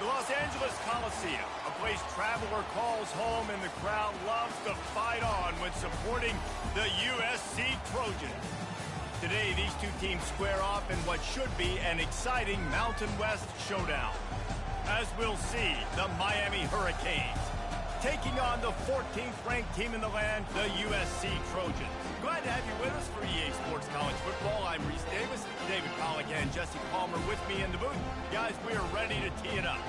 Los Angeles Coliseum, a place traveler calls home and the crowd loves to fight on when supporting the USC Trojans. Today, these two teams square off in what should be an exciting Mountain West showdown. As we'll see, the Miami Hurricanes taking on the 14th ranked team in the land, the USC Trojans. Glad to have you with us for EA Sports College Football. I'm Reese Davis, David Pollack and Jesse Palmer with me in the booth. Guys, we are ready to tee it up.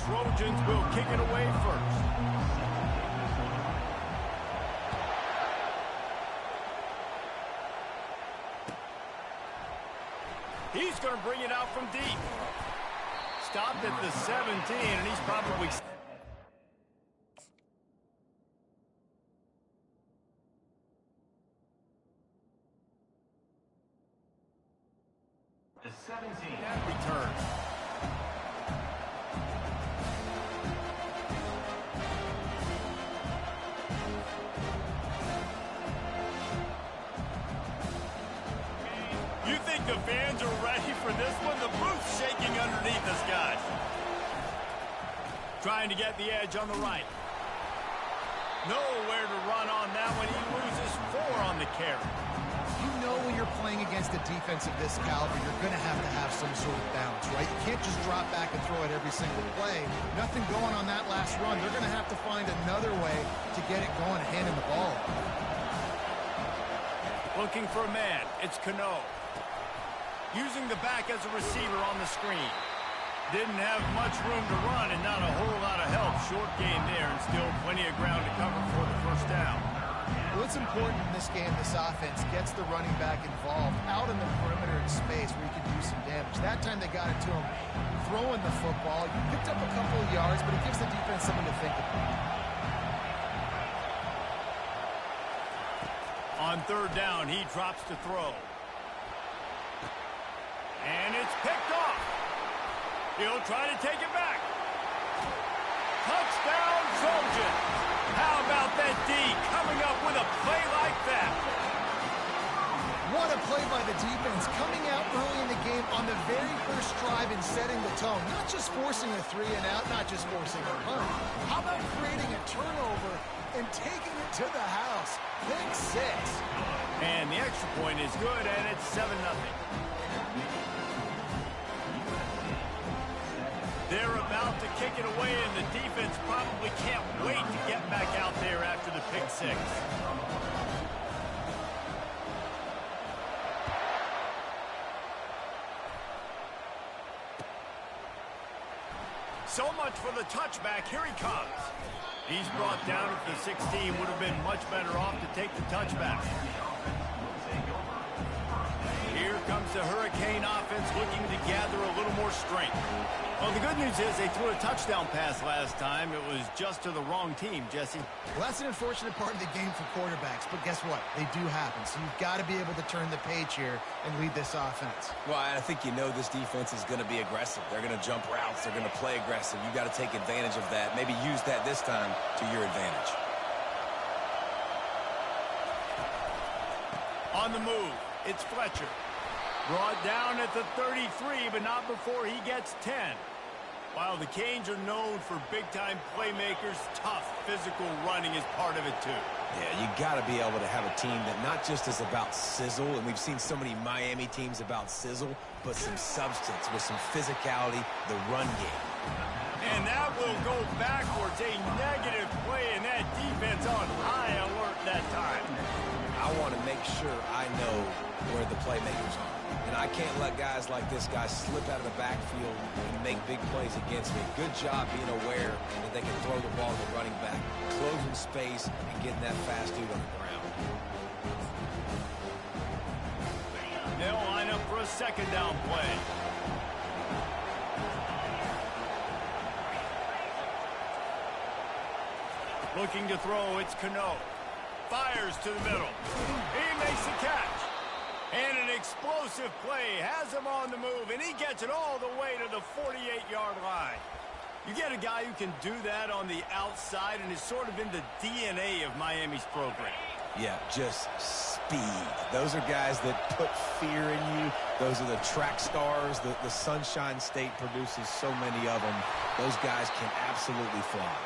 Trojans will kick it away first. He's going to bring it out from deep. Stopped at the 17, and he's probably... The 17 return. The fans are ready for this one. The booth's shaking underneath us, guys. Trying to get the edge on the right. Nowhere to run on that one. He loses 4 on the carry. You know when you're playing against a defense of this caliber, you're going to have some sort of balance, right? You can't just drop back and throw it every single play. Nothing going on that last run. They're going to have to find another way to get it going, handing the ball. Looking for a man. It's Cano. Using the back as a receiver on the screen. Didn't have much room to run and not a whole lot of help. Short gain there and still plenty of ground to cover for the first down. What's important in this game, this offense gets the running back involved out in the perimeter in space where he can do some damage. That time they got it to him throwing the football. He picked up a couple of yards, but it gives the defense something to think about. On third down, he drops to throw. And it's picked off. He'll try to take it back. Touchdown, Trojans. How about that D coming up with a play like that? What a play by the defense, coming out early in the game on the very first drive and setting the tone. Not just forcing a 3 and out, not just forcing a punt. How about creating a turnover and taking it to the house? Pick 6. And the extra point is good, and it's 7-0. They're about to kick it away, and the defense probably can't wait to get back out there after the pick 6. So much for the touchback. Here he comes. He's brought down at the 16. Would have been much better off to take the touchback. Here comes the Hurricane offense looking to gather a little more strength. Well, the good news is they threw a touchdown pass last time. It was just to the wrong team, Jesse. Well, that's an unfortunate part of the game for quarterbacks, but guess what? They do happen, so you've got to be able to turn the page here and lead this offense. Well, I think you know this defense is going to be aggressive. They're going to jump routes. They're going to play aggressive. You've got to take advantage of that. Maybe use that this time to your advantage. On the move, it's Fletcher. Brought down at the 33, but not before he gets 10. While the Canes are known for big-time playmakers, tough physical running is part of it, too. Yeah, you got to be able to have a team that not just is about sizzle, and we've seen so many Miami teams about sizzle, but some substance with some physicality, the run game. And that will go backwards. A negative play, and that defense on high alert that time. I want to make sure I know where the playmakers are. And I can't let guys like this guy slip out of the backfield and make big plays against me. Good job being aware that they can throw the ball to the running back, closing space, and getting that fast dude on the ground. They'll line up for a second down play. Looking to throw, it's Cano. Fires to the middle. He makes the catch. And an explosive play has him on the move, and he gets it all the way to the 48-yard line. You get a guy who can do that on the outside, and is sort of in the DNA of Miami's program. Yeah, just speed. Those are guys that put fear in you. Those are the track stars. The Sunshine State produces so many of them. Those guys can absolutely fly.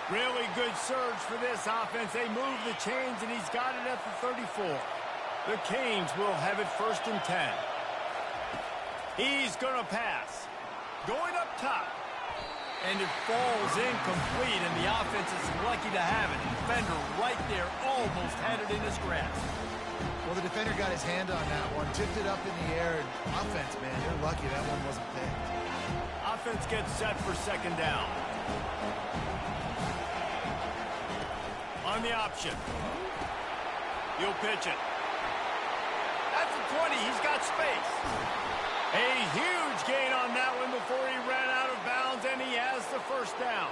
Really good surge for this offense. They move the chains, and he's got it at the 34. The Canes will have it 1st and 10. He's going to pass. Going up top. And it falls incomplete, and the offense is lucky to have it. The defender right there almost had it in his grasp. Well, the defender got his hand on that one, tipped it up in the air. Offense, man, they're lucky that one wasn't picked. Offense gets set for 2nd down. On the option. He'll pitch it. That's the 20. He's got space. A huge gain on that one before he ran out of bounds, and he has the 1st down.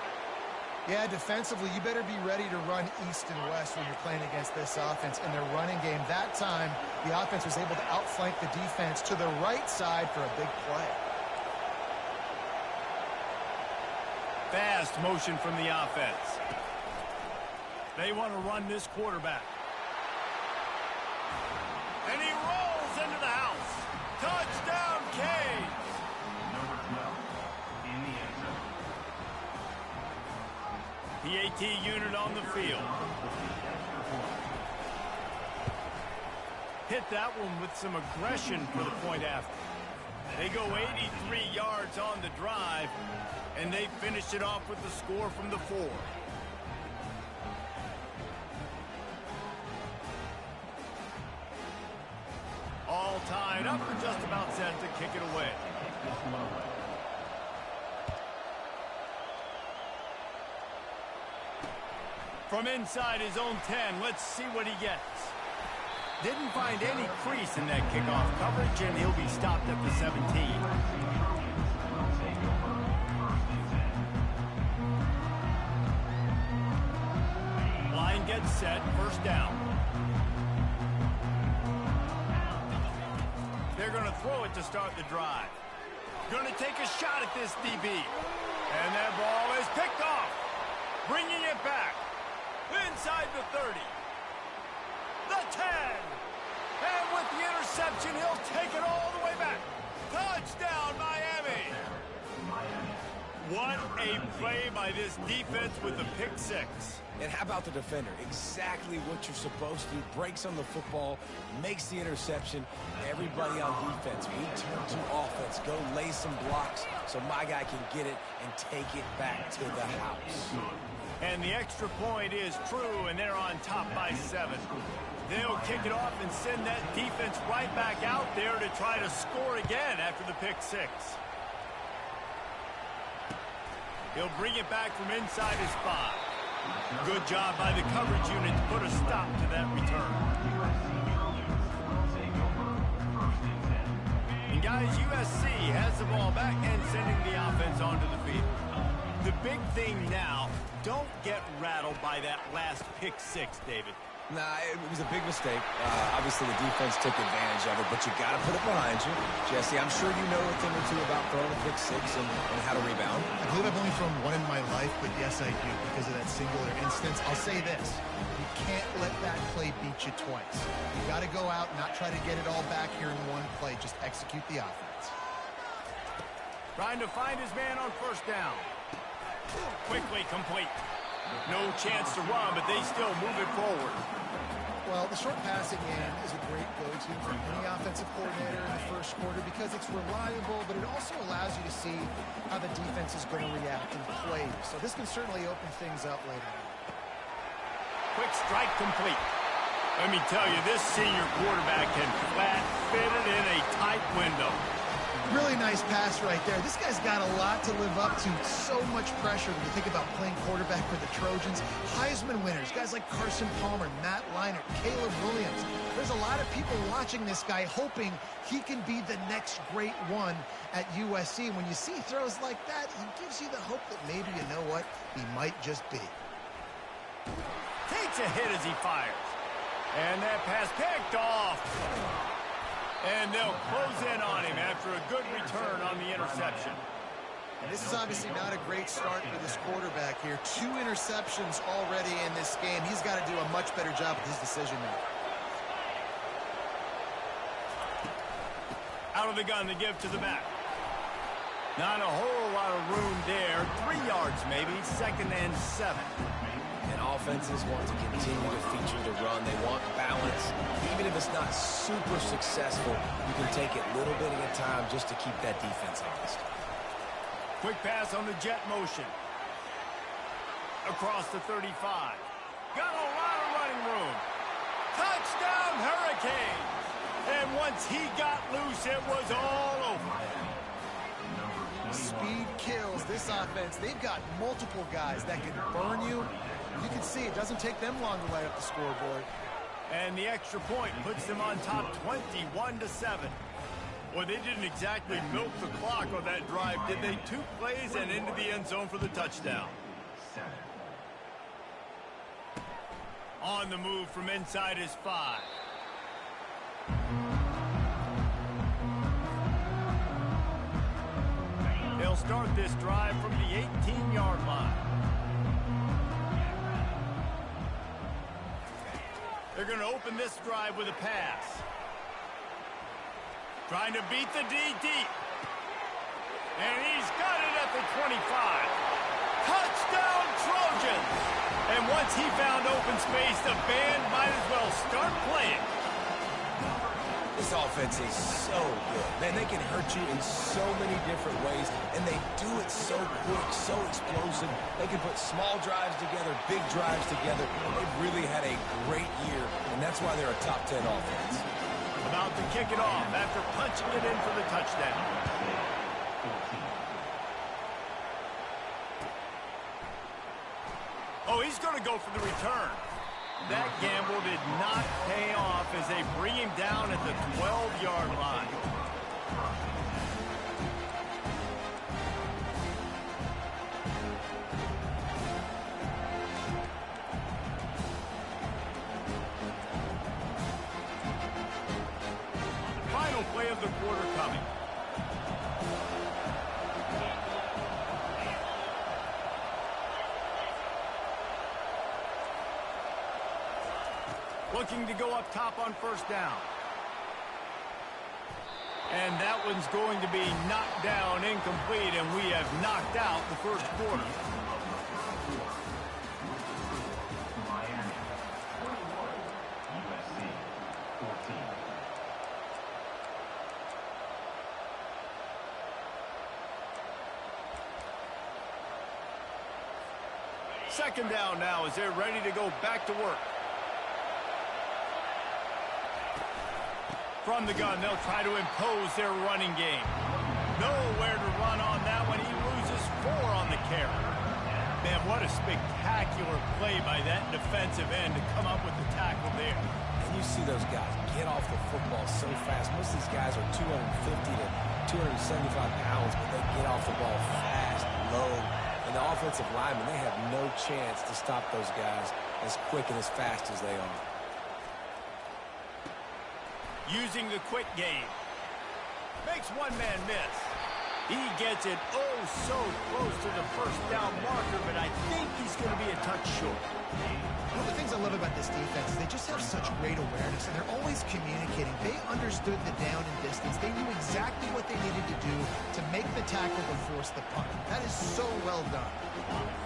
Yeah, defensively, you better be ready to run east and west when you're playing against this offense in their running game. That time, the offense was able to outflank the defense to the right side for a big play. Fast motion from the offense. They want to run this quarterback. And he rolls into the house. Touchdown, Canes! Number 12 in the end zone. PAT unit on the field. Hit that one with some aggression for the point after. They go 83 yards on the drive, and they finish it off with the score from the 4. All tied up and just about set to kick it away. From inside his own 10, let's see what he gets. Didn't find any crease in that kickoff coverage, and he'll be stopped at the 17. Line gets set, 1st down. They're going to throw it to start the drive. Going to take a shot at this DB. And that ball is picked off. Bringing it back. Inside the 30. The 10. And with the interception, he'll take it all the way back. Touchdown, Miami. What a play by this defense with the pick 6. And how about the defender? Exactly what you're supposed to do. Breaks on the football, makes the interception. Everybody on defense, we turn to offense. Go lay some blocks so my guy can get it and take it back to the house. And the extra point is true, and they're on top by 7. They'll kick it off and send that defense right back out there to try to score again after the pick 6. He'll bring it back from inside his 5. Good job by the coverage unit to put a stop to that return. And guys, USC has the ball back and sending the offense onto the field. The big thing now, don't get rattled by that last pick 6, David. Nah, it was a big mistake. Obviously, the defense took advantage of it, but you got to put it behind you. Jesse, I'm sure you know a thing or two about throwing a pick 6 and how to rebound. I believe I've only thrown one in my life, but yes, I do because of that singular instance. I'll say this. You can't let that play beat you twice. You got to go out, not try to get it all back here in one play. Just execute the offense. Trying to find his man on 1st down. Quickly complete. No chance to run, but they still move it forward. Well, the short passing game is a great go-to for any offensive coordinator in the 1st quarter because it's reliable, but it also allows you to see how the defense is going to react in plays. So this can certainly open things up later on. Quick strike complete. Let me tell you, this senior quarterback can flat fit it in a tight window. Really nice pass right there. This guy's got a lot to live up to. So much pressure when you think about playing quarterback for the Trojans. Heisman winners, guys like Carson Palmer, Matt Leinart, Caleb Williams. There's a lot of people watching this guy hoping he can be the next great one at USC. When you see throws like that, it gives you the hope that maybe, you know what, he might just be. Takes a hit as he fires. And that pass picked off. And they'll close in on him after a good return on the interception. And this is obviously not a great start for this quarterback here. 2 interceptions already in this game. He's got to do a much better job with his decision-making. Out of the gun to give to the back. Not a whole lot of room there. 3 yards maybe, 2nd and 7. And offenses want to continue to feature the run. They want balance. Even if it's not super successful, you can take it little bit at a time just to keep that defense honest. Quick pass on the jet motion. Across the 35. Got a lot of running room. Touchdown Hurricanes! And once he got loose, it was all over. Speed kills this offense. They've got multiple guys that can burn you. You can see it doesn't take them long to light up the scoreboard. And the extra point puts them on top 21-7. Well, they didn't exactly milk the clock on that drive, did they? 2 plays and into the end zone for the touchdown. On the move from inside his 5. They'll start this drive from the 18-yard line. They're going to open this drive with a pass. Trying to beat the D deep. And he's got it at the 25. Touchdown Trojans! And once he found open space, the band might as well start playing. This offense is so good. Man, they can hurt you in so many different ways, and they do it so quick, so explosive. They can put small drives together, big drives together. They've really had a great year, and that's why they're a top 10 offense. About to kick it off after punching it in for the touchdown. Oh, he's going to go for the return. That gamble did not pay off as they bring him down at the 12-yard line. Final play of the quarter coming. Looking to go up top on first down. And that one's going to be knocked down incomplete, and we have knocked out the first quarter. Miami 41, USC 14. Second down now as they're ready to go back to work. From the gun, they'll try to impose their running game. Nowhere to run on that one. He loses 4 on the carry. Man, what a spectacular play by that defensive end to come up with the tackle there. And you see those guys get off the football so fast. Most of these guys are 250 to 275 pounds, but they get off the ball fast, low. And the offensive linemen, they have no chance to stop those guys as quick and as fast as they are. Using the quick game. Makes one man miss. He gets it oh so close to the first down marker, but I think he's going to be a touch short. One of the things I love about this defense is they just have such great awareness, and they're always communicating. They understood the down and distance. They knew exactly what they needed to do to make the tackle to force the punt. That is so well done.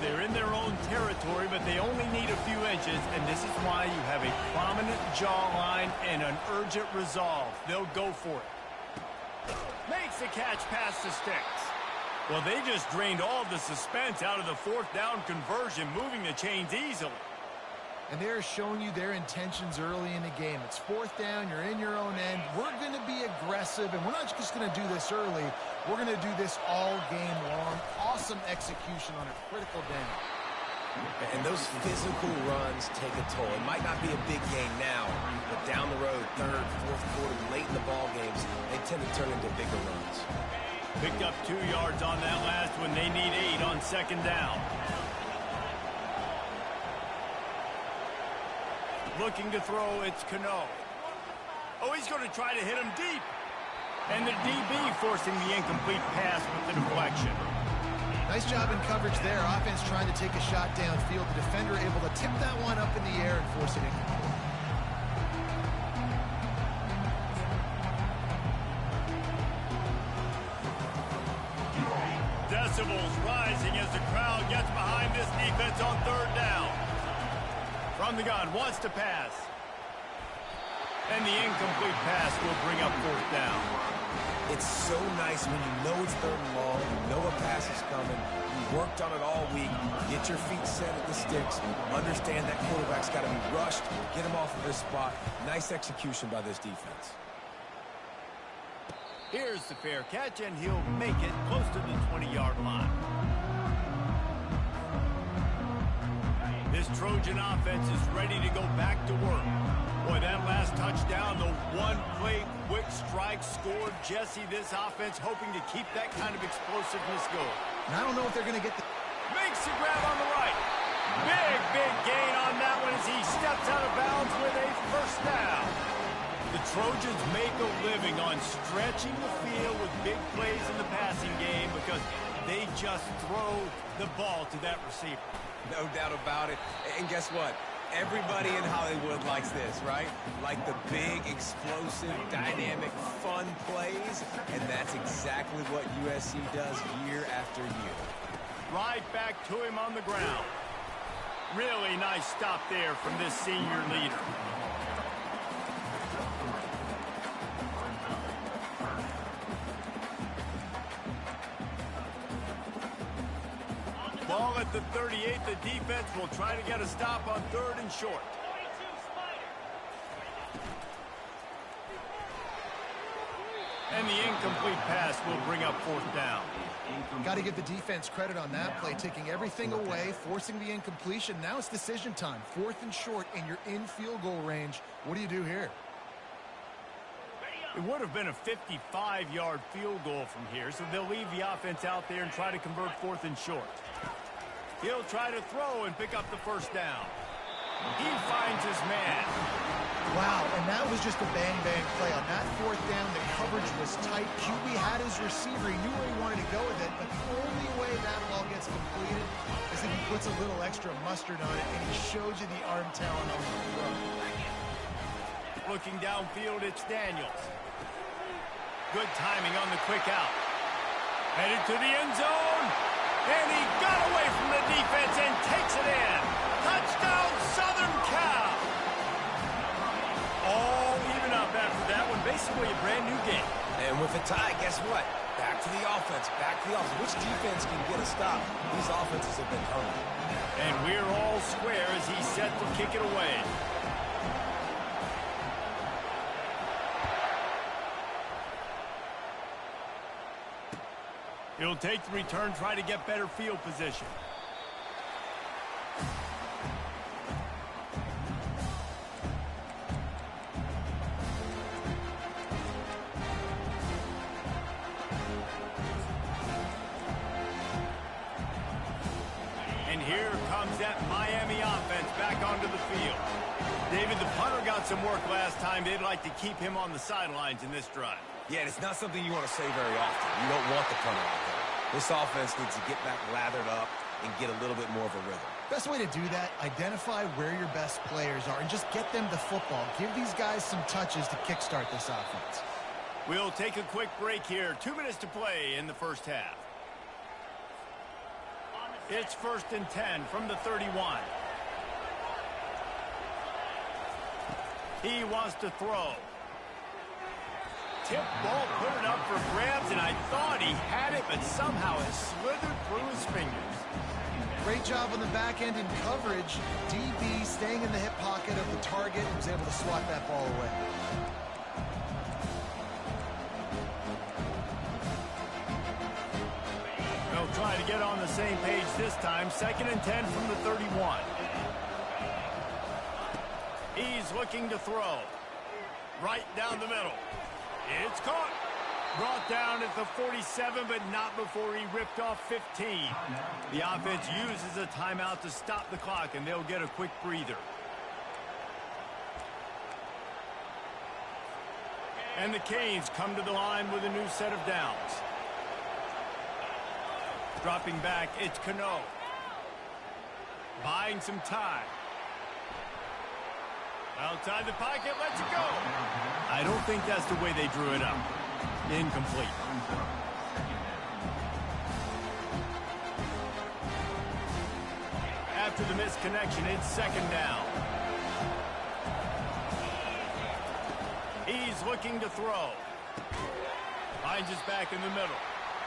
They're in their own territory, but they only need a few inches, and this is why you have a prominent jawline and an urgent resolve. They'll go for it. Makes the catch past the sticks. Well, they just drained all the suspense out of the 4th down conversion, moving the chains easily. And they're showing you their intentions early in the game. It's 4th down, you're in your own end. We're going to be aggressive, and we're not just going to do this early. We're going to do this all game long. Awesome execution on a critical down. And those physical runs take a toll. It might not be a big game now, but down the road, 3rd, 4th quarter, late in the ball games, they tend to turn into bigger runs. Picked up 2 yards on that last one. They need 8 on 2nd down. Looking to throw, it's Cano. Oh, he's going to try to hit him deep. And the DB forcing the incomplete pass with the deflection. Nice job in coverage there. Offense trying to take a shot downfield. The defender able to tip that one up in the air and force it incomplete. Decibels rising as the crowd gets behind this defense on third down. From the gun, wants to pass. And the incomplete pass will bring up fourth down. It's so nice when you know it's third and long, you know a pass is coming, you worked on it all week, get your feet set at the sticks, understand that quarterback's got to be rushed, get him off of this spot. Nice execution by this defense. Here's the fair catch, and he'll make it close to the 20-yard line. This Trojan offense is ready to go back to work. Boy, that last touchdown, the one-play quick strike scored. Jesse, this offense hoping to keep that kind of explosiveness going. And I don't know if they're going to get the... Makes the grab on the right. Big gain on that one as he steps out of bounds with a first down. The Trojans make a living on stretching the field with big plays in the passing game because they just throw the ball to that receiver. No doubt about it. And guess what? Everybody in Hollywood likes this, right? Like the big, explosive, dynamic, fun plays. And that's exactly what USC does year after year. Right back to him on the ground. Really nice stop there from this senior leader. Ball at the 38. The defense will try to get a stop on third and short. And the incomplete pass will bring up fourth down. Got to give the defense credit on that play, taking everything away, forcing the incompletion. Now it's decision time. Fourth and short, and you're in field goal range. What do you do here? It would have been a 55-yard field goal from here, so they'll leave the offense out there and try to convert fourth and short. He'll try to throw and pick up the first down. He finds his man. Wow, and that was just a bang-bang play. On that fourth down, the coverage was tight. QB had his receiver. He knew where he wanted to go with it, but the only way that ball gets completed is if he puts a little extra mustard on it, and he showed you the arm talent on the throw. Looking downfield, it's Daniels. Good timing on the quick out. Headed to the end zone. And he got away from the defense and takes it in. Touchdown, Southern Cal. All even up after that one. Basically a brand new game. And with a tie, guess what? Back to the offense. Back to the offense. Which defense can get a stop? These offenses have been hungry. And we're all square as he's set to kick it away. He'll take the return, try to get better field position. And here comes that Miami offense back onto the field. David, the punter got some work last time. They'd like to keep him on the sidelines in this drive. Yeah, and it's not something you want to say very often. You don't want the punter out there. This offense needs to get back lathered up and get a little bit more of a rhythm. Best way to do that, identify where your best players are and just get them the football. Give these guys some touches to kickstart this offense. We'll take a quick break here. 2 minutes to play in the first half. It's 1st and 10 from the 31. He wants to throw. Tip ball, put it up for grabs, and I thought he had it, but somehow it slithered through his fingers. Great job on the back end in coverage. DB staying in the hip pocket of the target and was able to swat that ball away. They'll try to get on the same page this time. 2nd and 10 from the 31. He's looking to throw. Right down the middle. It's caught. Brought down at the 47, but not before he ripped off 15. The offense uses a timeout to stop the clock, and they'll get a quick breather. And the Canes come to the line with a new set of downs. Dropping back, it's Cano. Buying some time. Outside the pocket, lets it go. I don't think that's the way they drew it up. Incomplete. After the misconnection, it's second down. He's looking to throw. Finds his back in the middle.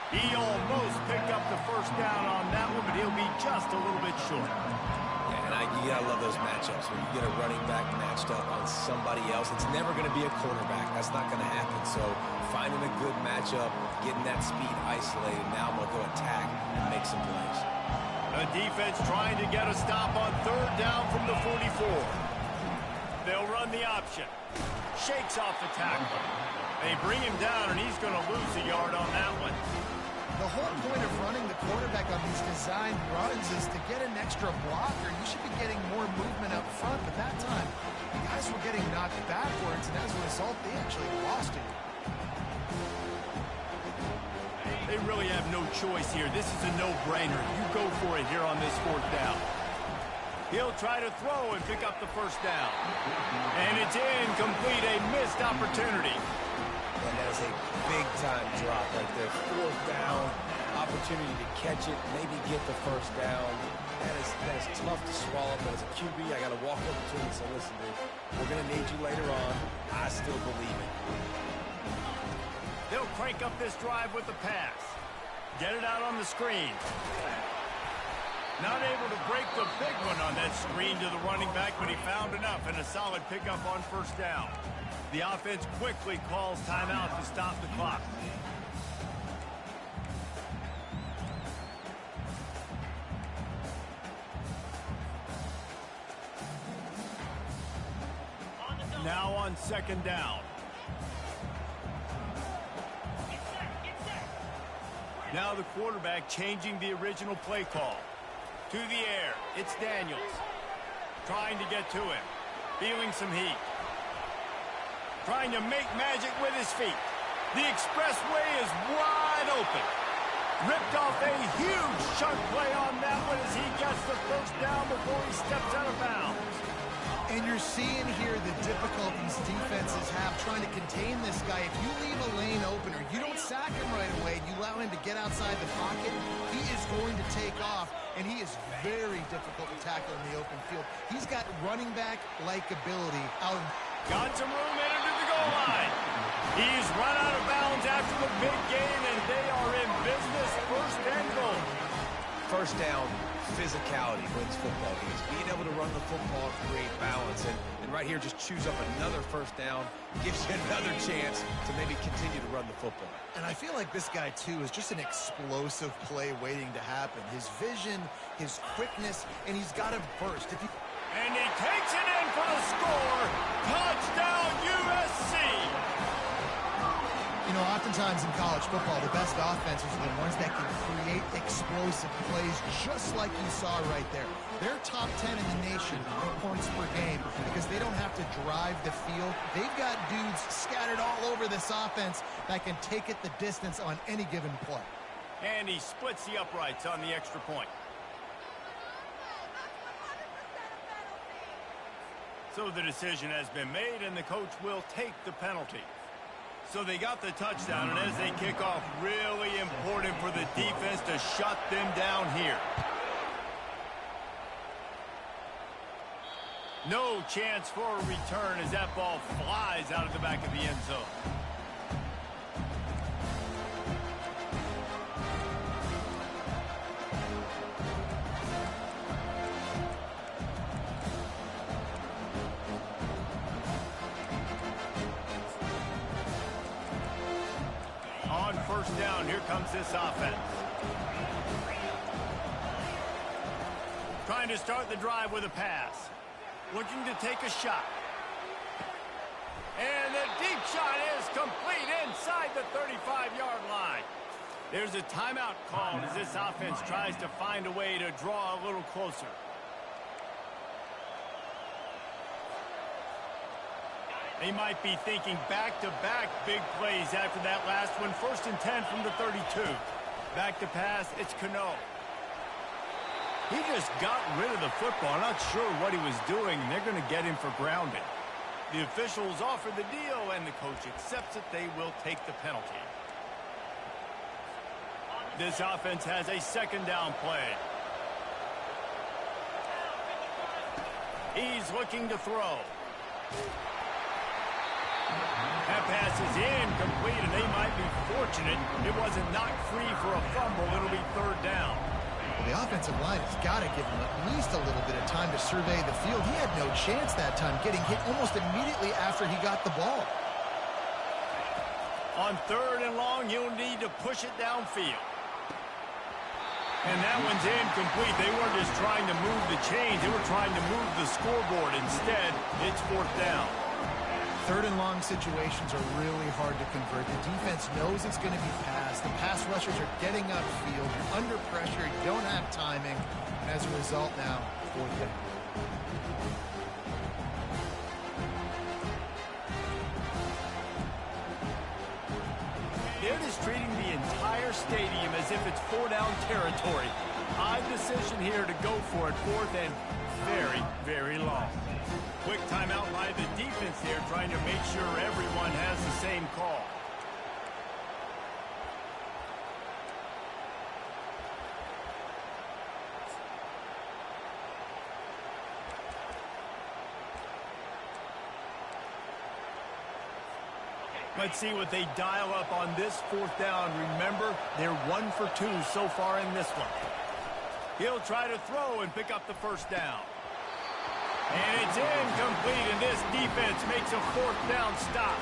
He almost picked up the first down on that one, but he'll be just a little bit short. Yeah, and you gotta love those matchups. When you get a running back matched up on somebody else, it's never going to be a quarterback. That's not going to happen. So finding a good matchup, getting that speed isolated, now I'm going to go attack and make some plays. The defense trying to get a stop on third down from the 44. They'll run the option. Shakes off the tackle. They bring him down, and he's going to lose a yard on that one. The whole point of running the quarterback on these designed runs is to get an extra blocker. You should be getting more movement up front, but that time, the guys were getting knocked backwards, and as a result, they actually lost it. They really have no choice here. This is a no-brainer. You go for it here on this fourth down. He'll try to throw and pick up the first down. And it's incomplete, a missed opportunity. And that is a big-time drop right there. Fourth down, opportunity to catch it, maybe get the first down. That is tough to swallow, but as a QB, I got to walk up to him and say, listen, dude, we're going to need you later on. I still believe it. They'll crank up this drive with the pass. Get it out on the screen. Not able to break the big one on that screen to the running back, but he found enough and a solid pickup on first down. The offense quickly calls timeout to stop the clock. Now on second down. Now the quarterback changing the original play call. To the air, it's Daniels. Trying to get to him. Feeling some heat. Trying to make magic with his feet. The expressway is wide open. Ripped off a huge chunk play on that one as he gets the first down before he steps out of bounds. And you're seeing here the difficulties defenses have trying to contain this guy. If you leave a lane open or you don't sack him right away, you allow him to get outside the pocket, he is going to take off, and he is very difficult to tackle in the open field. He's got running back-like ability out. Got some room in into the goal line. He's run out of bounds after the big gain, and they are in business. First and goal. First down, physicality wins football games. Being able to run the football, create balance, and right here just choose up another first down, gives you another chance to maybe continue to run the football. And I feel like this guy, too, is just an explosive play waiting to happen. His vision, his quickness, and he's got to burst. And he takes it in for the score. Touchdown, USC! You know, oftentimes in college football, the best offenses are the ones that can create explosive plays just like you saw right there. They're top 10 in the nation in points per game because they don't have to drive the field. They've got dudes scattered all over this offense that can take it the distance on any given play. And he splits the uprights on the extra point. So the decision has been made, and the coach will take the penalty. So they got the touchdown, and as they kick off, really important for the defense to shut them down here. No chance for a return as that ball flies out of the back of the end zone. On first down, here comes this offense. Trying to start the drive with a pass. Looking to take a shot. And the deep shot is complete inside the 35-yard line. There's a timeout called as this offense tries to find a way to draw a little closer. They might be thinking back-to-back big plays after that last one. 1st and 10 from the 32. Back to pass, it's Cano. He just got rid of the football. I'm not sure what he was doing. They're going to get him for grounding. The officials offer the deal, and the coach accepts it. They will take the penalty. This offense has a 2nd down play. He's looking to throw. That pass is incomplete, and they might be fortunate it wasn't knocked free for a fumble. It'll be 3rd down. Well, the offensive line has got to give him at least a little bit of time to survey the field. He had no chance that time, getting hit almost immediately after he got the ball. On 3rd and long, you'll need to push it downfield. And that one's incomplete. They weren't just trying to move the chains. They were trying to move the scoreboard. Instead, it's 4th down. 3rd and long situations are really hard to convert. The defense knows it's going to be passed. The pass rushers are getting upfield. You're under pressure. You don't have timing. And as a result now, 4th down. They're just treating the entire stadium as if it's 4-down territory. Odd decision here to go for it. 4th and very, very long. Quick timeout by the defense here, trying to make sure everyone has the same call. Let's see what they dial up on this 4th down. Remember, they're 1 for 2 so far in this one. He'll try to throw and pick up the 1st down. And it's incomplete, and this defense makes a 4th down stop.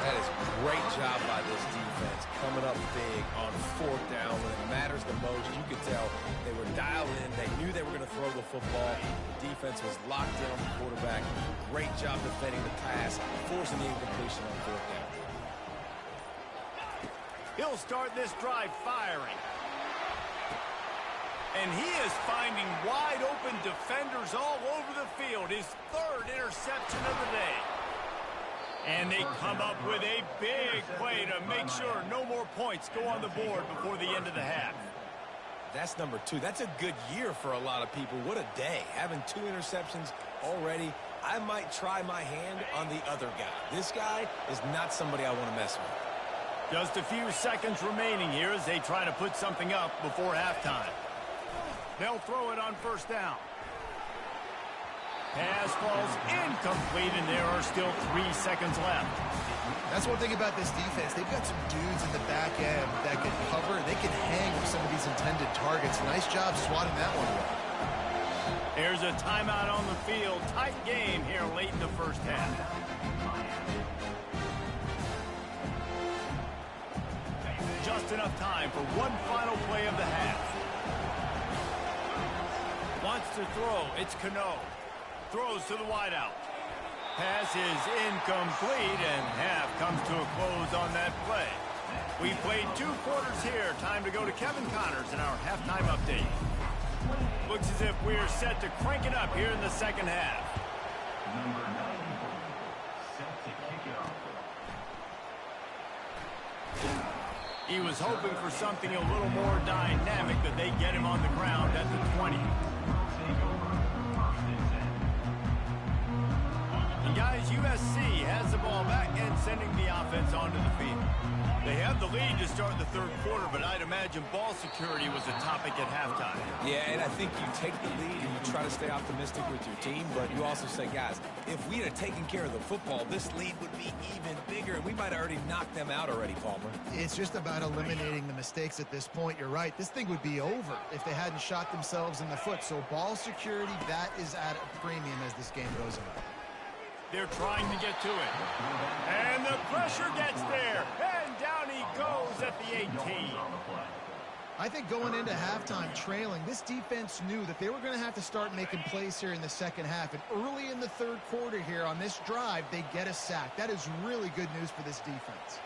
That is a great job by this defense, coming up big on 4th down when it matters the most. You could tell they were dialed in. They knew they were going to throw the football. The defense was locked in on the quarterback. Great job defending the pass, forcing the incompletion on 4th down. He'll start this drive firing. And he is finding wide-open defenders all over the field. His 3rd interception of the day. And they come up with a big play to make sure no more points go on the board before the end of the half. That's number 2. That's a good year for a lot of people. What a day. Having 2 interceptions already. I might try my hand on the other guy. This guy is not somebody I want to mess with. Just a few seconds remaining here as they try to put something up before halftime. They'll throw it on 1st down. Pass falls incomplete, and there are still 3 seconds left. That's one thing about this defense. They've got some dudes in the back end that can cover. They can hang with some of these intended targets. Nice job swatting that one away. There's a timeout on the field. Tight game here late in the 1st half. Just enough time for one final play of the half. Wants to throw. It's Cano. Throws to the wideout. Pass is incomplete, and half comes to a close on that play. We played 2 quarters here. Time to go to Kevin Connors in our halftime update. Looks as if we're set to crank it up here in the 2nd half. Number 94, set to kick it off. He was hoping for something a little more dynamic, but they get him on the ground at the 20. And guys, USC has the ball back and sending the offense onto the field. They have the lead to start the 3rd quarter, but I'd imagine ball security was a topic at halftime. Yeah, and I think you take the lead and you try to stay optimistic with your team, but you also say, guys, if we had taken care of the football, this lead would be even bigger, and we might have already knocked them out already, Palmer. It's just about eliminating the mistakes at this point. You're right. This thing would be over if they hadn't shot themselves in the foot. So ball security, that is at a premium as this game goes on. They're trying to get to it. And the pressure gets there. And down he goes at the 18. I think going into halftime trailing, this defense knew that they were going to have to start making plays here in the 2nd half. And early in the 3rd quarter here on this drive, they get a sack. That is really good news for this defense.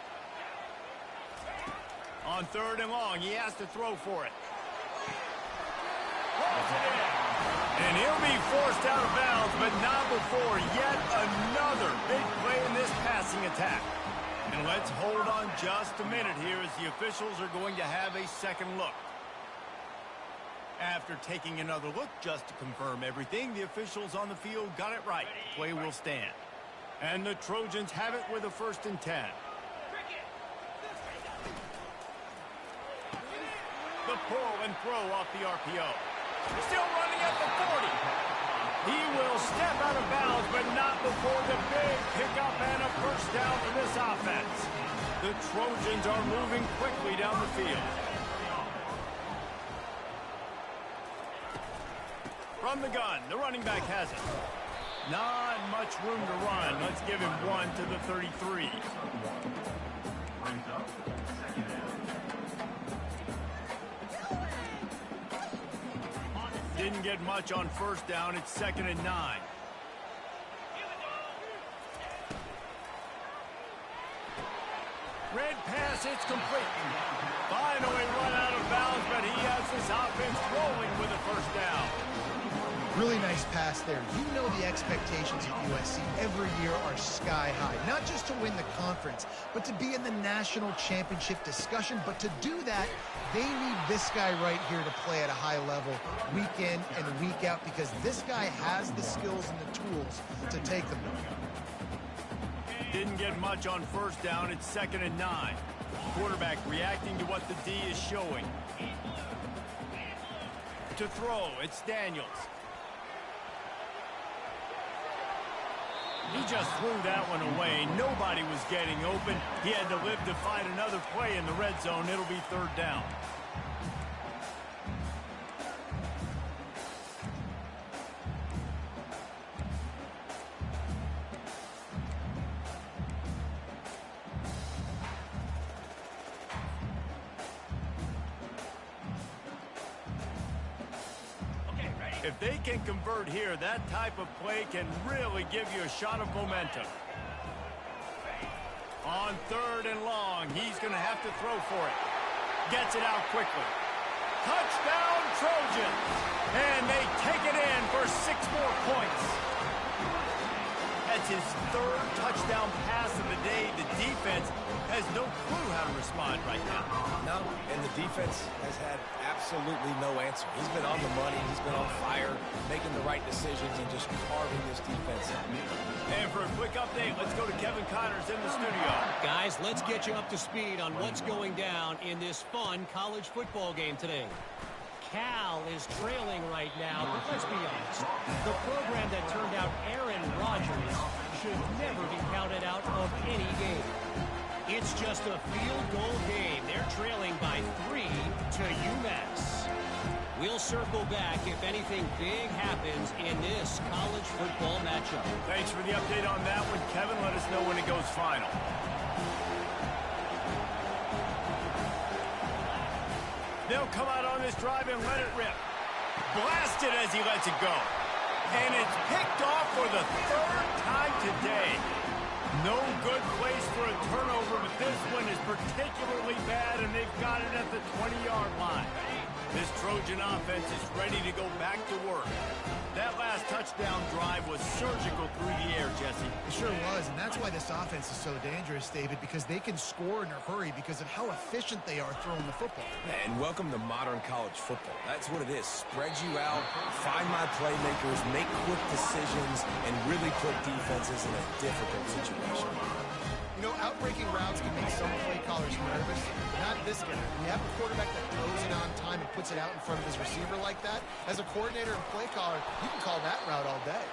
On 3rd and long, he has to throw for it. Rolls it in. And And he'll be forced out of bounds, but not before yet another big play in this passing attack. And let's hold on just a minute here as the officials are going to have a second look. After taking another look just to confirm everything, the officials on the field got it right. Play will stand. And the Trojans have it with a 1st and 10. The pull and throw off the RPO. Still running at the 40. He will step out of bounds, but not before the big pickup and a first down for this offense. The Trojans are moving quickly down the field. From the gun, the running back has it. Not much room to run. Let's give him 1 to the 33. Didn't get much on 1st down. It's 2nd and 9. Red pass, it's complete. Finally run out of bounds, but he has this offense rolling with a 1st down. Really nice pass there. You know the expectations at USC every year are sky high. Not just to win the conference, but to be in the national championship discussion. But to do that, they need this guy right here to play at a high level week in and week out, because this guy has the skills and the tools to take them there. Didn't get much on 1st down. It's 2nd and 9. Quarterback reacting to what the D is showing. To throw, it's Daniels. He just threw that one away. Nobody was getting open. He had to live to find another play in the red zone. It'll be 3rd down. If they can convert here, that type of play can really give you a shot of momentum. On 3rd and long, he's going to have to throw for it. Gets it out quickly. Touchdown, Trojans! And they take it in for 6 more points. That's his 3rd touchdown pass of the day. The defense has no clue how to respond right now. No, and the defense has had absolutely no answer. He's been on the money. He's been on fire, making the right decisions and just carving this defense up. And for a quick update, let's go to Kevin Connors in the studio. Guys, let's get you up to speed on what's going down in this fun college football game today. Cal is trailing right now, but let's be honest. The program that turned out Aaron Rodgers should never be counted out of any game. It's just a field goal game. They're trailing by 3 to UMass. We'll circle back if anything big happens in this college football matchup. Thanks for the update on that one, Kevin. Let us know when it goes final. They'll come out on this drive and let it rip. Blasted as he lets it go. And it's picked off for the 3rd time today. No good place for a turnover, but this one is particularly bad, and they've got it at the 20-yard line. This Trojan offense is ready to go back to work. That last touchdown drive was surgical through the air, Jesse. It sure was, and that's why this offense is so dangerous, David, because they can score in a hurry because of how efficient they are throwing the football. And welcome to modern college football. That's what it is. Spread you out, find my playmakers, make quick decisions, and really put defenses in a difficult situation. You know, outbreaking routes can make some play callers nervous. Not this guy. When you have a quarterback that throws it on time and puts it out in front of his receiver like that, as a coordinator and play caller, you can call that route all day.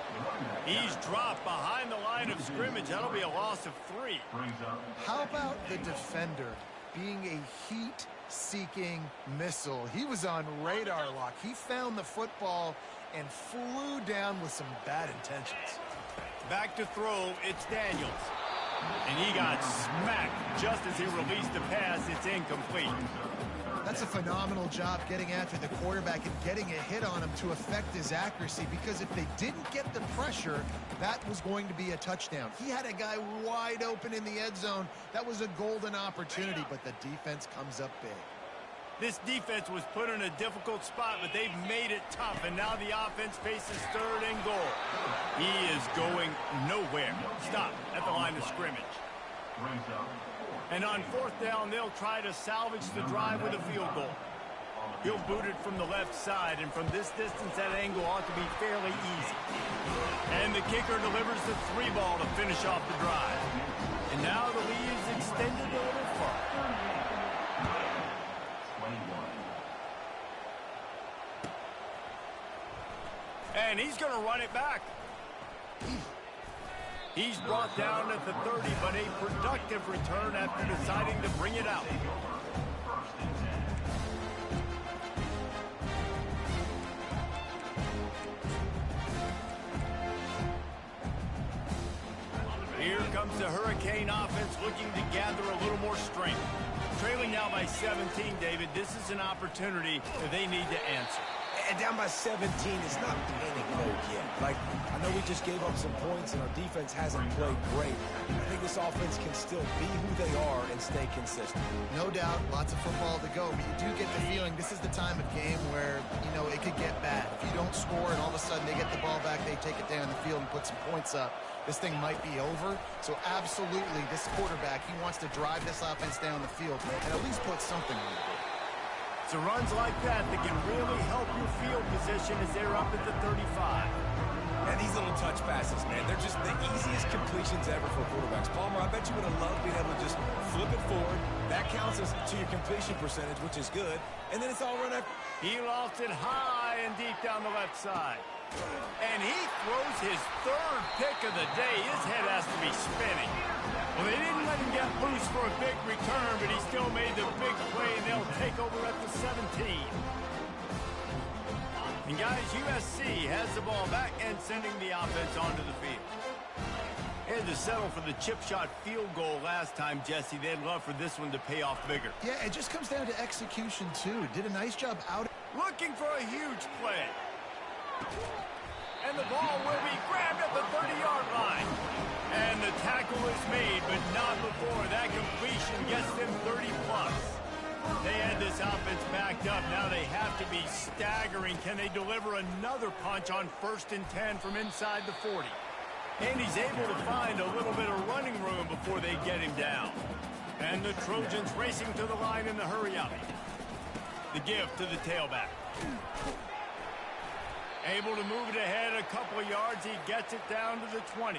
He's dropped behind the line of scrimmage. That'll be a loss of 3. How about the defender being a heat-seeking missile? He was on radar lock. He found the football and flew down with some bad intentions. Back to throw, it's Daniels. And he got smacked just as he released the pass. It's incomplete. That's a phenomenal job getting after the quarterback and getting a hit on him to affect his accuracy, because if they didn't get the pressure, that was going to be a touchdown. He had a guy wide open in the end zone. That was a golden opportunity, but the defense comes up big. This defense was put in a difficult spot, but they've made it tough, and now the offense faces 3rd and goal. He is going nowhere. Stop at the line of scrimmage. And on 4th down, they'll try to salvage the drive with a field goal. He'll boot it from the left side, and from this distance, that angle ought to be fairly easy. And the kicker delivers the 3-ball to finish off the drive. And now the lead is extended a little further. And he's going to run it back. He's brought down at the 30, but a productive return after deciding to bring it out. Here comes the Hurricane offense looking to gather a little more strength. Trailing now by 17, David, this is an opportunity that they need to answer. And down by 17, it's not panic mode yet. Like, I know we just gave up some points and our defense hasn't played great. I think this offense can still be who they are and stay consistent. No doubt, lots of football to go, but you do get the feeling this is the time of game where, you know, it could get bad. If you don't score and all of a sudden they get the ball back, they take it down the field and put some points up, this thing might be over. So absolutely, this quarterback, he wants to drive this offense down the field and at least put something on it. It's runs like that can really help your field position as they're up at the 35. And these little touch passes, man, they're just the easiest completions ever for quarterbacks. Palmer, I bet you would have loved being able to just flip it forward. That counts as to your completion percentage, which is good. And then it's all run up. He lost it high and deep down the left side. And he throws his 3rd pick of the day. His head has to be spinning. Well, they didn't let him get loose for a big return, but he still made the big play, and they'll take over at the 17. And, guys, USC has the ball back and sending the offense onto the field. They had to settle for the chip shot field goal last time, Jesse. They'd love for this one to pay off bigger. Yeah, it just comes down to execution, too. Did a nice job out. Looking for a huge play. And the ball will be grabbed at the 30-yard line. And the tackle is made, but not before that completion gets them 30-plus. They had this offense backed up. Now they have to be staggering. Can they deliver another punch on 1st and 10 from inside the 40? And he's able to find a little bit of running room before they get him down. And the Trojans racing to the line in the hurry-up. The give to the tailback. Able to move it ahead a couple of yards. He gets it down to the 20.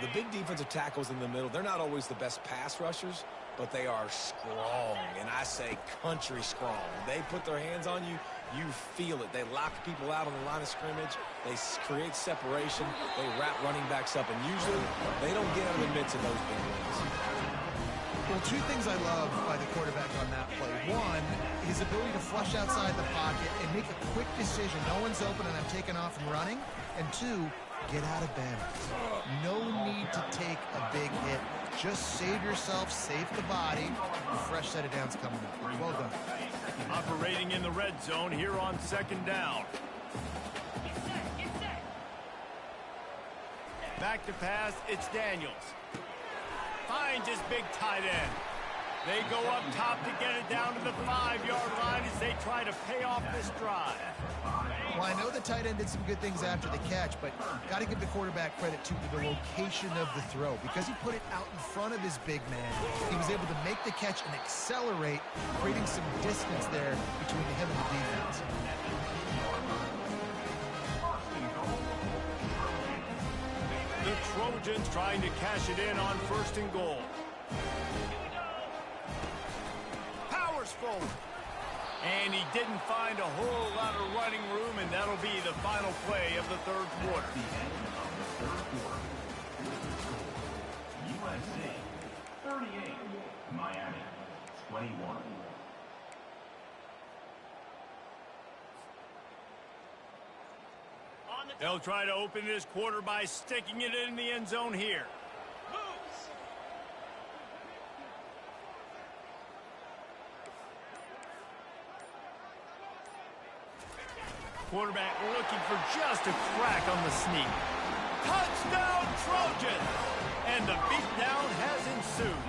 The big defensive tackles in the middle, they're not always the best pass rushers, but they are strong, and I say country strong. They put their hands on you, you feel it. They lock people out on the line of scrimmage. They create separation. They wrap running backs up, and usually they don't get out of the midst of those big ones. Well, 2 things I love by the quarterback on that play. One, his ability to flush outside the pocket and make a quick decision. No one's open and I'm taking off and running. And 2, get out of bounds. No need to take a big hit. Just save yourself, save the body. A fresh set of downs coming up. Well done. Operating in the red zone here on 2nd down. Back to pass, it's Daniels. Finds his big tight end. They go up top to get it down to the 5-yard line as they try to pay off this drive. Well, I know the tight end did some good things after the catch, but got to give the quarterback credit to the location of the throw. Because he put it out in front of his big man, he was able to make the catch and accelerate, creating some distance there between him and the defense. The Trojans trying to cash it in on 1st and goal. Powers forward. And he didn't find a whole lot of running room, and that'll be the final play of the 3rd quarter. USC 38, Miami 21. They'll try to open this quarter by sticking it in the end zone here. Quarterback looking for just a crack on the sneak. Touchdown, Trojans! And the beatdown has ensued.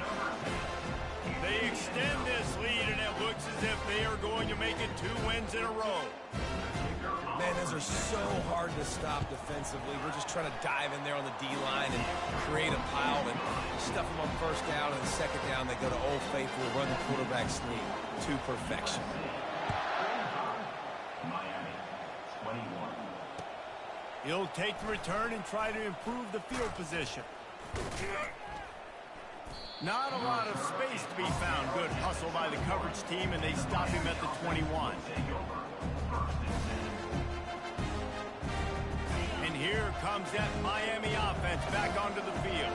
They extend this lead, and it looks as if they are going to make it 2 wins in a row. Man, those are so hard to stop defensively. We're just trying to dive in there on the D-line and create a pile and stuff them on first down, and second down they go to Old Faithful, run the quarterback sneak to perfection. Miami, 21. He'll take the return and try to improve the field position. Not a lot of space to be found. Good hustle by the coverage team, and they stop him at the 21. And here comes that Miami offense back onto the field.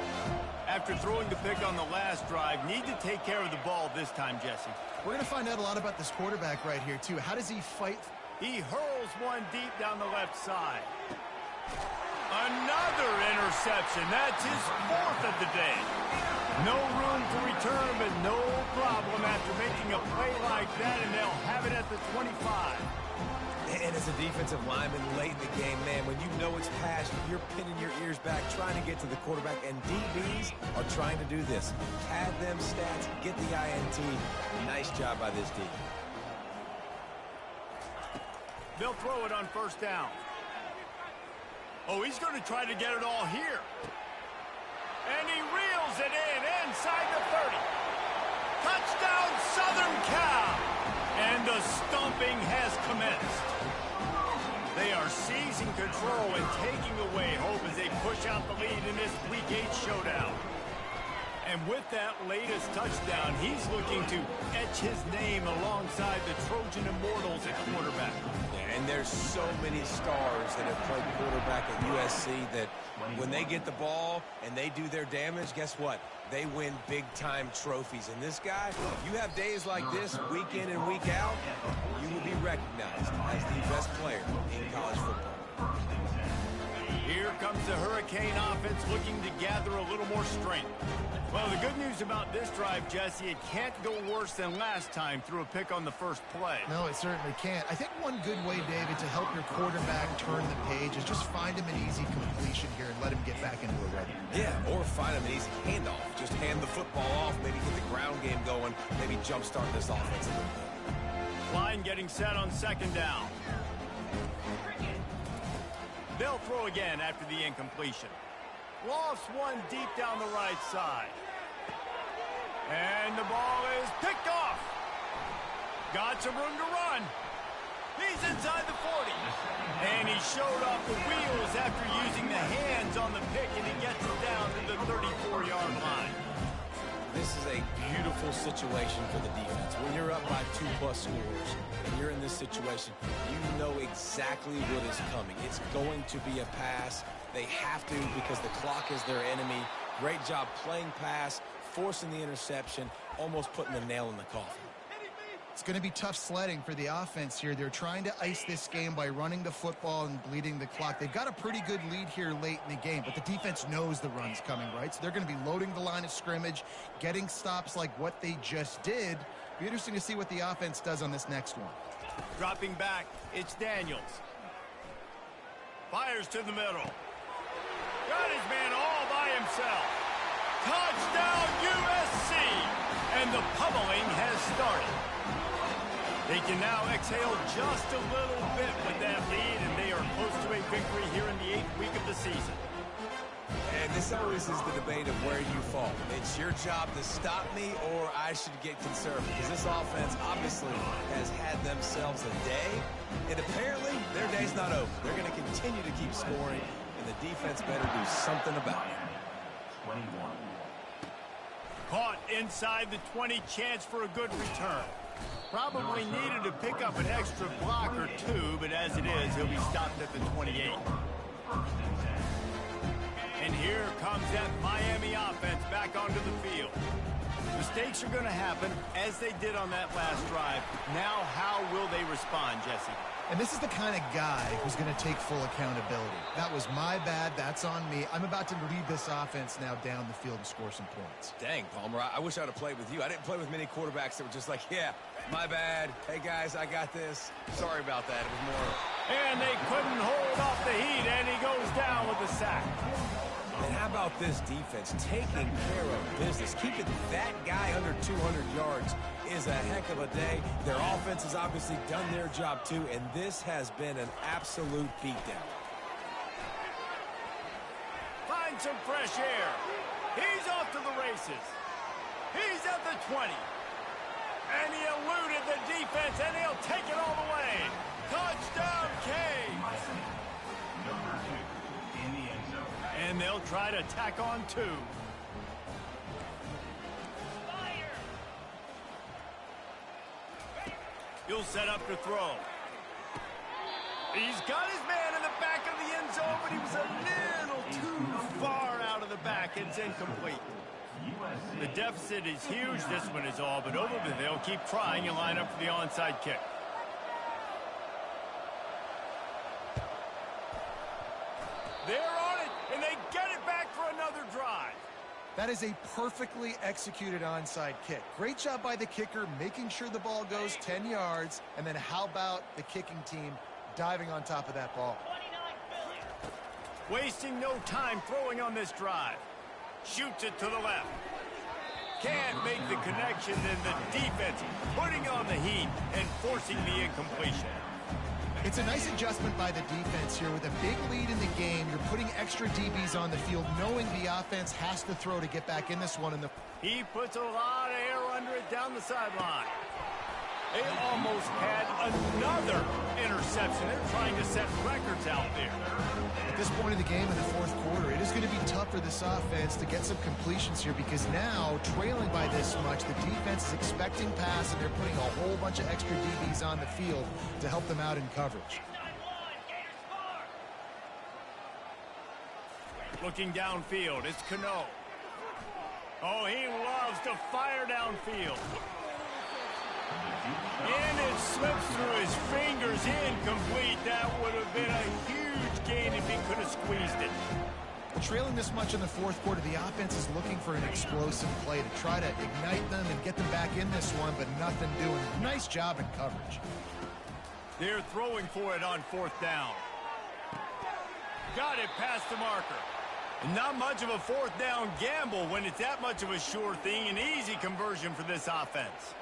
After throwing the pick on the last drive, need to take care of the ball this time, Jesse. We're going to find out a lot about this quarterback right here, too. How does he fight? He hurls one deep down the left side. Another interception. That's his 4th of the day. No room to return, but no problem after making a play like that, and they'll have it at the 25. And as a defensive lineman late in the game, man, when you know it's past, you're pinning your ears back, trying to get to the quarterback, and DBs are trying to do this. Add them stats, get the INT. Nice job by this D. They'll throw it on first down. Oh, he's going to try to get it all here. And he reels it in inside the 30. Touchdown, Southern Cal. And the stomping has commenced. They are seizing control and taking away hope as they push out the lead in this Week 8 showdown. And with that latest touchdown, he's looking to etch his name alongside the Trojan Immortals at quarterback. And there's so many stars that have played quarterback at USC that when they get the ball and they do their damage, guess what? They win big-time trophies. And this guy, you have days like this, week in and week out, you will be recognized as the best player in college football. Here comes the Hurricane offense looking to gather a little more strength. Well, the good news about this drive, Jesse, it can't go worse than last time through a pick on the first play. No, it certainly can't. I think one good way, David, to help your quarterback turn the page is just find him an easy completion here and let him get back into a rhythm. Yeah, or find him an easy handoff. Just hand the football off, maybe get the ground game going, maybe jumpstart this offense a little bit. Line getting set on second down. They'll throw again after the incompletion. Lofts one deep down the right side. And the ball is picked off. Got some room to run. He's inside the 40. And he showed off the wheels after using the hands on the pick, and he gets it down to the 34-yard line. This is a beautiful situation for the defense. When you're up by 2+ scores and you're in this situation, you know exactly what is coming. It's going to be a pass. They have to because the clock is their enemy. Great job playing pass, forcing the interception, almost putting the nail in the coffin. It's going to be tough sledding for the offense here. They're trying to ice this game by running the football and bleeding the clock. They've got a pretty good lead here late in the game, but the defense knows the run's coming, right? So they're going to be loading the line of scrimmage, getting stops like what they just did. Be interesting to see what the offense does on this next one. Dropping back, it's Daniels. Fires to the middle. Got his man all by himself. Touchdown USC! And the pummeling has started. They can now exhale just a little bit with that lead, and they are close to a victory here in the 8th week of the season. And this always is the debate of where you fall. It's your job to stop me, or I should get conservative. Because this offense obviously has had themselves a day, and apparently their day's not over. They're going to continue to keep scoring, and the defense better do something about it. 21. Caught inside the 20, chance for a good return. Probably needed to pick up an extra block or two, but as it is, he'll be stopped at the 28. And here comes that Miami offense back onto the field. Mistakes are going to happen, as they did on that last drive. Now, how will they respond, Jesse? And this is the kind of guy who's going to take full accountability. That was my bad. That's on me. I'm about to lead this offense now down the field and score some points. Dang, Palmer, I wish I would have played with you. I didn't play with many quarterbacks that were just like, yeah, my bad. Hey, guys, I got this. Sorry about that. It was more... And they couldn't hold off the heat, and he goes down with a sack. And how about this defense taking care of business? Keeping that guy under 200 yards is a heck of a day. Their offense has obviously done their job too, and this has been an absolute beatdown. Find some fresh air. He's off to the races. He's at the 20. And he eluded the defense, and he'll take it all the way. Touchdown, Canes. Number 2 in the end zone. And they'll try to tack on 2. He'll set up to throw. He's got his man in the back of the end zone, but he was a little too far out of the back. It's incomplete. The deficit is huge. This one is all but over, but they'll keep trying and line up for the onside kick. They're on it, and they get it back for another drive. That is a perfectly executed onside kick. Great job by the kicker, making sure the ball goes 10 yards. And then how about the kicking team diving on top of that ball? Wasting no time throwing on this drive. Shoots it to the left. Can't make the connection, and the defense putting on the heat and forcing the incompletion. It's a nice adjustment by the defense here. With a big lead in the game, you're putting extra DBs on the field, knowing the offense has to throw to get back in this one. He puts a lot of air under it down the sideline. They almost had another interception. They're trying to set records out there. At this point in the game in the fourth quarter, it is going to be tough for this offense to get some completions here, because now, trailing by this much, the defense is expecting pass, and they're putting a whole bunch of extra DBs on the field to help them out in coverage. Looking downfield, it's Cano. Oh, he loves to fire downfield. And it slips through his fingers, incomplete. That would have been a huge gain if he could have squeezed it. Trailing this much in the fourth quarter, the offense is looking for an explosive play to try to ignite them and get them back in this one, but nothing doing. Nice job in coverage. They're throwing for it on fourth down. Got it past the marker. Not much of a fourth down gamble when it's that much of a sure thing. An easy conversion for this offense.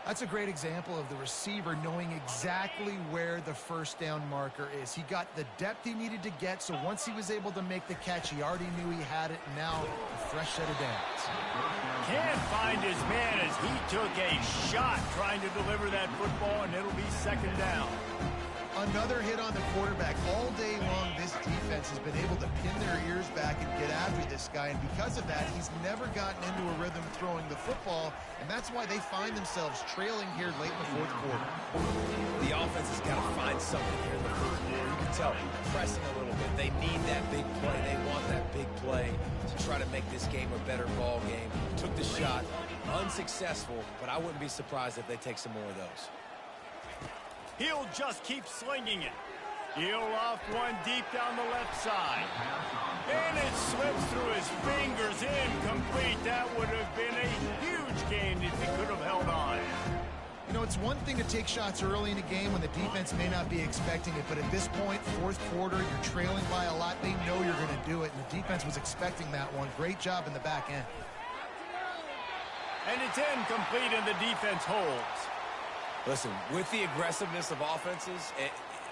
That's a great example of the receiver knowing exactly where the first down marker is. He got the depth he needed to get, so once he was able to make the catch, he already knew he had it, and now a fresh set of downs. Can't find his man as he took a shot trying to deliver that football, and it'll be second down. Another hit on the quarterback. All day long, this defense has been able to pin their ears back and get after this guy, and because of that, he's never gotten into a rhythm throwing the football, and that's why they find themselves trailing here late in the fourth quarter. The offense has got to find something here in the fourth quarter. You can tell, pressing a little bit. They need that big play. They want that big play to try to make this game a better ball game. Took the shot, unsuccessful, but I wouldn't be surprised if they take some more of those. He'll just keep slinging it. He'll loft one deep down the left side. And it slips through his fingers, incomplete. That would have been a huge gain if he could have held on. You know, it's one thing to take shots early in a game when the defense may not be expecting it, but at this point, fourth quarter, you're trailing by a lot. They know you're going to do it, and the defense was expecting that one. Great job in the back end. And it's incomplete, and the defense holds. Listen, with the aggressiveness of offenses and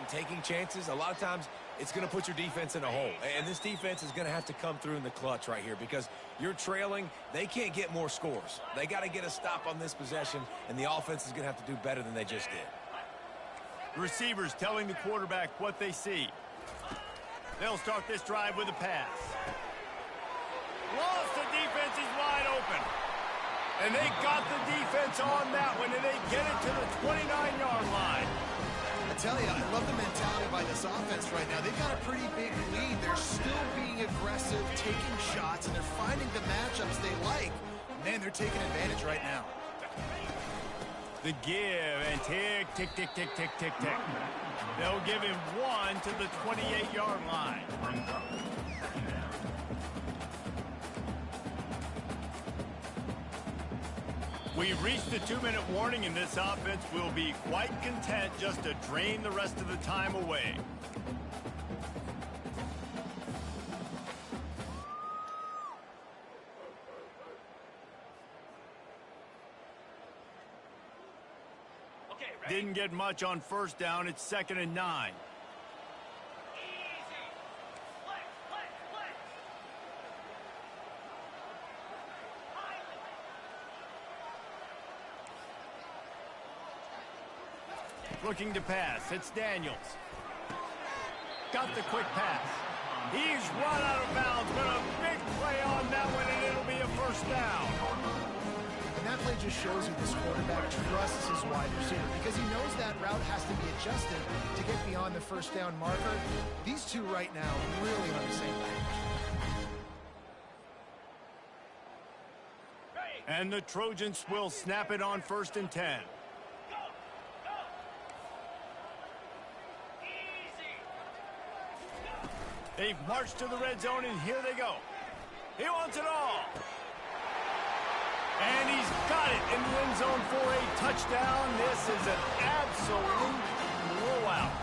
taking chances, a lot of times it's going to put your defense in a hole. And this defense is going to have to come through in the clutch right here because you're trailing. They can't get more scores. They got to get a stop on this possession, and the offense is going to have to do better than they just did. The receivers telling the quarterback what they see. They'll start this drive with a pass. Lost, the defense is wide open. And they got the defense on that one, and they get it to the 29-yard line. I tell you, I love the mentality by this offense right now. They've got a pretty big lead. They're still being aggressive, taking shots, and they're finding the matchups they like. Man, they're taking advantage right now. The give, and tick, tick, tick, tick, tick, tick, tick. They'll give him one to the 28-yard line. We've reached the 2-minute warning, and this offense will be quite content just to drain the rest of the time away. Didn't get much on first down. It's 2nd and 9. Looking to pass. It's Daniels. Got the quick pass. He's run out of bounds, but a big play on that one, and it'll be a first down. And that play just shows you this quarterback trusts his wide receiver because he knows that route has to be adjusted to get beyond the first down marker. These two right now really on the same page. And the Trojans will snap it on 1st and 10. They've marched to the red zone, and here they go. He wants it all. And he's got it in the end zone for a touchdown. This is an absolute blowout.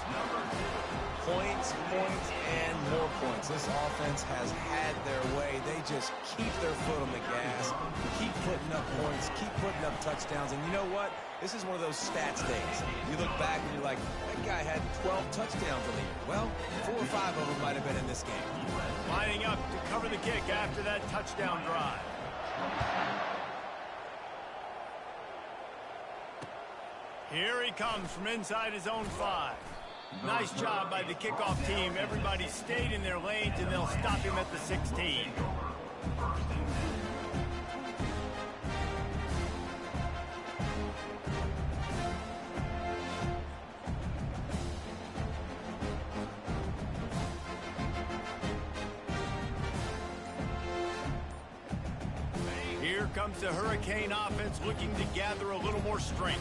Points, points, and more points. This offense has had their way. They just keep their foot on the gas, keep putting up points, keep putting up touchdowns. And you know what? This is one of those stats days. You look back and you're like, that guy had 12 touchdowns on the year. Well, 4 or 5 of them might have been in this game. Lining up to cover the kick after that touchdown drive. Here he comes from inside his own 5. Nice job by the kickoff team. Everybody stayed in their lanes, and they'll stop him at the 16. Here comes the Hurricane offense looking to gather a little more strength.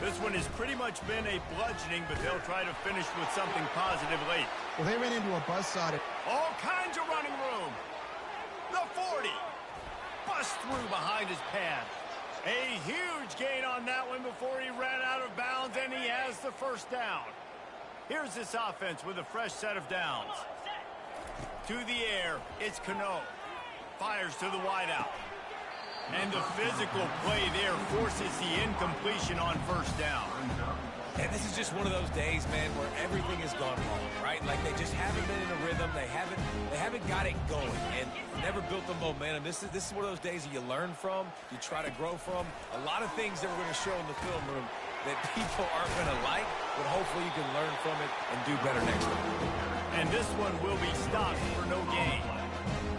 This one has pretty much been a bludgeoning, but they'll try to finish with something positive late. Well, they ran into a buzzsaw. All kinds of running room. The 40. Bust through behind his pad. A huge gain on that one before he ran out of bounds, and he has the first down. Here's this offense with a fresh set of downs. To the air, it's Cano. Fires to the wideout. And the physical play there forces the incompletion on first down. And this is just one of those days, man, where everything has gone wrong, right? Like they just haven't been in a rhythm. They haven't got it going and never built the momentum. This is one of those days that you learn from, you try to grow from. A lot of things that we're going to show in the film room that people aren't going to like, but hopefully you can learn from it and do better next time. And this one will be stopped for no gain.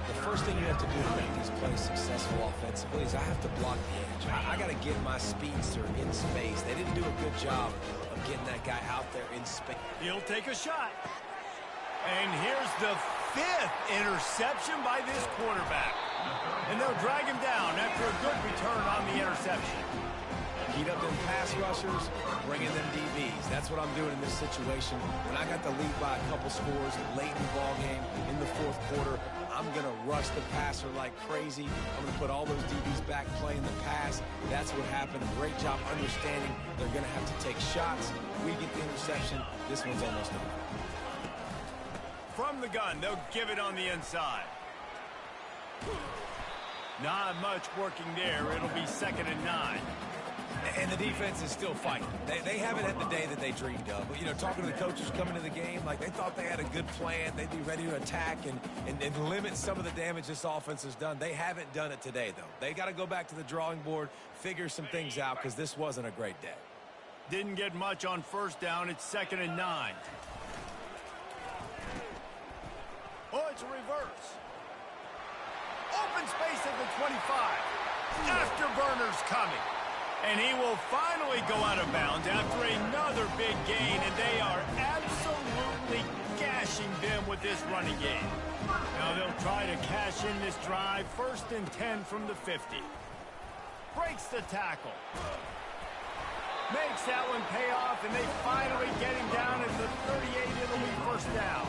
The first thing you have to do to make these plays successful offensively is I have to block the edge. I got to get my speedster in space. They didn't do a good job of getting that guy out there in space. He'll take a shot. And here's the 5th interception by this quarterback. And they'll drag him down after a good return on the interception. Heat up them pass rushers, bring in them DBs. That's what I'm doing in this situation. When I got the lead by a couple scores late in the ball game in the 4th quarter, I'm going to rush the passer like crazy. I'm going to put all those DBs back playing the pass. That's what happened. Great job understanding they're going to have to take shots. We get the interception. This one's almost over. From the gun, they'll give it on the inside. Not much working there. It'll be 2nd and 9. And the defense is still fighting. They haven't had the day that they dreamed of. But, you know, talking to the coaches coming to the game, like they thought they had a good plan. They'd be ready to attack and limit some of the damage this offense has done. They haven't done it today, though. They got to go back to the drawing board, figure some things out, because this wasn't a great day. Didn't get much on first down. It's 2nd and 9. Oh, it's a reverse. Open space at the 25. Afterburner's coming. And he will finally go out of bounds after another big gain, and they are absolutely gashing them with this running game. Now they'll try to cash in this drive. 1st and 10 from the 50. Breaks the tackle. Makes that one pay off, and they finally get him down at the 38. It'll be first down.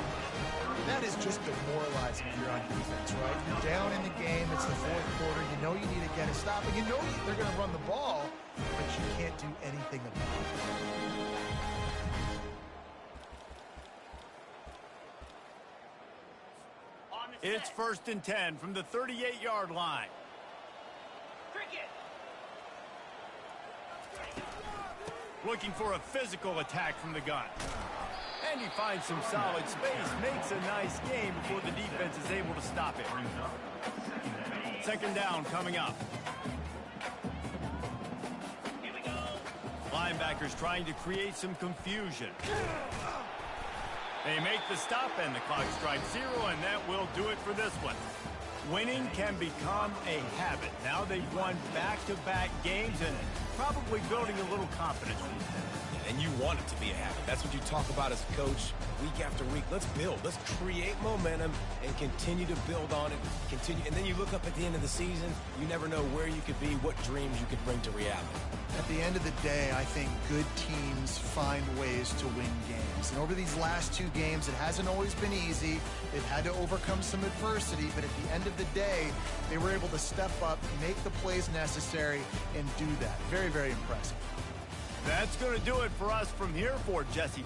That is just demoralizing if you're on defense, right? You're down in the game. It's the 4th quarter. You know you need to get a stop. And you know they're going to run the ball, but you can't do anything about it. It's 1st and 10 from the 38-yard line. Looking for a physical attack from the gun. And he finds some solid space, makes a nice game before the defense is able to stop it. Second down coming up. Linebackers trying to create some confusion. They make the stop, and the clock strikes 0, and that will do it for this one. Winning can become a habit. Now they've won back-to-back games and probably building a little confidence. And you want it to be a habit. That's what you talk about as a coach week after week. Let's build. Let's create momentum and continue to build on it. And then you look up at the end of the season, you never know where you could be, what dreams you could bring to reality. At the end of the day, I think good teams find ways to win games. And over these last 2 games, it hasn't always been easy. They've had to overcome some adversity, but at the end of the day, they were able to step up, make the plays necessary, and do that. Very, very impressive. That's going to do it for us from here for Jesse